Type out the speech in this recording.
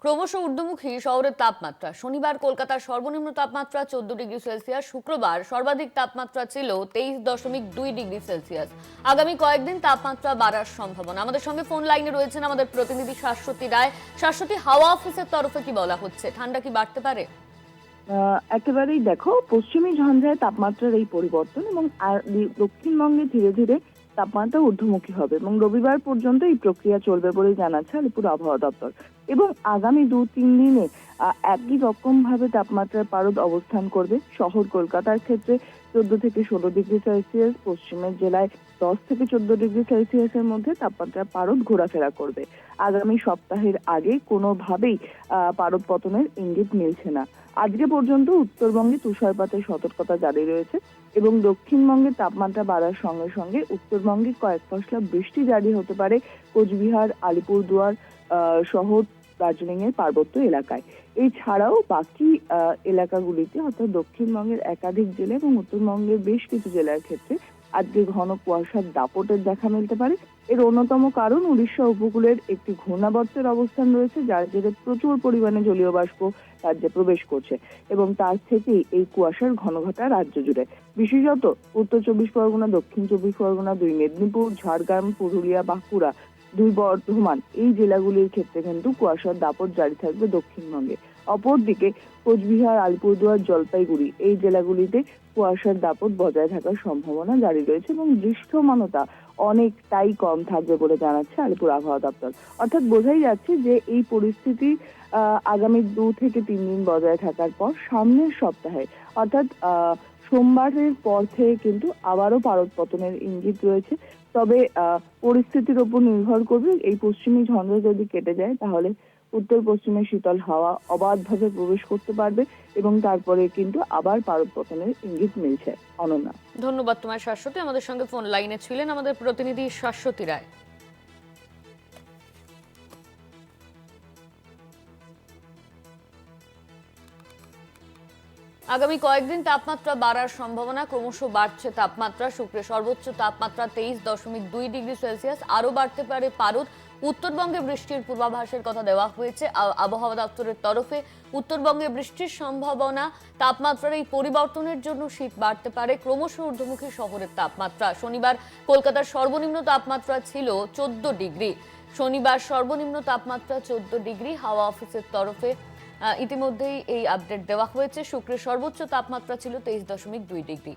ক্রমশ ঊর্ধ্বমুখী শহরের তাপমাত্রা। শনিবার কলকাতার সর্বনিম্ন তাপমাত্রা 14 ডিগ্রি সেলসিয়াস, শুক্রবার সর্বাধিক তাপমাত্রা ছিল 23.2 ডিগ্রি সেলসিয়াস। আগামী কয়েকদিন তাপমাত্রা বাড়ার সম্ভাবনা। আমাদের সঙ্গে ফোন লাইনে রয়েছেন আমাদের প্রতিনিধি শাশ্বতী রায়। শাশ্বতী, হাওয়া অফিসের তরফে কি বলা হচ্ছে? ঠান্ডা কি বাড়তে পারে? একেবারেই দেখো, পশ্চিমী ঝঞ্ঝায় তাপমাত্রার এই পরিবর্তন এবং দক্ষিণবঙ্গে ধীরে ধীরে তাপমাত্রা ঊর্ধ্বমুখী হবে এবং রবিবার পর্যন্ত এই প্রক্রিয়া চলবে বলেই জানাচ্ছে আলিপুর আবহাওয়া দপ্তর। এবং আগামী 2-3 দিনে একই রকম ভাবে তাপমাত্রার পারদ অবস্থান করবে। শহর কলকাতার ক্ষেত্রে 14 থেকে 16 ডিগ্রি সেলসিয়াস, পশ্চিমের জেলায় 10 থেকে 14 ডিগ্রি সেলসিয়াসের মধ্যে তাপমাত্রার পারদ ঘোরাফেরা করবে। আগামী সপ্তাহের আগে কোনোভাবেই পারদ পতনের ইঙ্গিত মিলছে না। আজকে পর্যন্ত উত্তরবঙ্গে তুষারপাতের সতর্কতা জারি রয়েছে এবং দক্ষিণবঙ্গে তাপমাত্রা বাড়ার সঙ্গে সঙ্গে উত্তরবঙ্গে কয়েক পশলা বৃষ্টি জারি হতে পারে কোচবিহার, আলিপুরদুয়ার সহ দার্জিলিং এর পার্বত্য এলাকায়। এছাড়াও বাকি এলাকাগুলিতে অর্থাৎ দক্ষিণবঙ্গের একাধিক জেলা এবং উত্তরবঙ্গের বেশ কিছু জেলার ক্ষেত্রে আজকে ঘন কুয়াশার দাপটের দেখা মিলতে পারে। এর অন্যতম কারণ উড়িষ্যা উপকূলের একটি ঘূর্ণাবর্তের অবস্থান রয়েছে, যার জেরে প্রচুর পরিমাণে জলীয় বাষ্প রাজ্যে প্রবেশ করছে এবং তার থেকেই এই কুয়াশার ঘনঘটা রাজ্য জুড়ে। বিশেষত উত্তর 24 পরগনা, দক্ষিণ 24 পরগনা, 2 মেদিনীপুর, ঝাড়গ্রাম, পুরুলিয়া, বাঁকুড়া, 2 বর্ধমান এই জেলাগুলির ক্ষেত্রে কিন্তু কুয়াশার দাপট জারি থাকবে দক্ষিণবঙ্গে। অপরদিকে কোচবিহার, আলিপুরদুয়ার, জলপাইগুড়ি এই জেলাগুলিতে কুয়াশার দাপট বজায় থাকার সম্ভাবনা জারি রয়েছে এবং দৃশ্যমানতা অনেকটাই কম থাকবে বলে জানাচ্ছে আলিপুর আবহাওয়া দপ্তর। অর্থাৎ বোঝাই যাচ্ছে যে এই পরিস্থিতি আগামী 2 থেকে 3 দিন বজায় থাকার পর সামনের সপ্তাহে অর্থাৎ সোমবারের পর থেকে কিন্তু আবারও পারদ পতনের ইঙ্গিত রয়েছে। তবে পরিস্থিতির ওপর নির্ভর করবে। এই পশ্চিমী ঝঞ্ঝা যদি কেটে যায় তাহলে উত্তর পশ্চিমে শীতল হাওয়া অবাধভাবে প্রবেশ করতে পারবে এবং তারপরে কিন্তু আবার পারদ পতনের ইঙ্গিত মিলছে। অনন্যা, ধন্যবাদ তোমার শাশ্বতী। আমাদের সঙ্গে ফোন লাইনে ছিলেন আমাদের প্রতিনিধি শাশ্বতী রায়। আগামী কয়েকদিন তাপমাত্রা বাড়ার সম্ভাবনা। ক্রমশ বাড়ছে তাপমাত্রা। শুক্রে সর্বোচ্চ তাপমাত্রা 23.2 ডিগ্রি সেলসিয়াস। আরও বাড়তে পারে পারদ। উত্তরবঙ্গে বৃষ্টির পূর্বাভাসের কথা দেওয়া হয়েছে আবহাওয়া দপ্তরের তরফে। উত্তরবঙ্গে বৃষ্টির সম্ভাবনা। তাপমাত্রার এই পরিবর্তনের জন্য শীত বাড়তে পারে। ক্রমশ ঊর্ধ্বমুখী শহরের তাপমাত্রা। শনিবার কলকাতার সর্বনিম্ন তাপমাত্রা ছিল 14 ডিগ্রি। শনিবার সর্বনিম্ন তাপমাত্রা 14 ডিগ্রি। হাওয়া অফিসের তরফে ইতিমধ্যেই এই আপডেট দেওয়া হয়েছে। শুক্রের সর্বোচ্চ তাপমাত্রা ছিল 23.2 ডিগ্রি।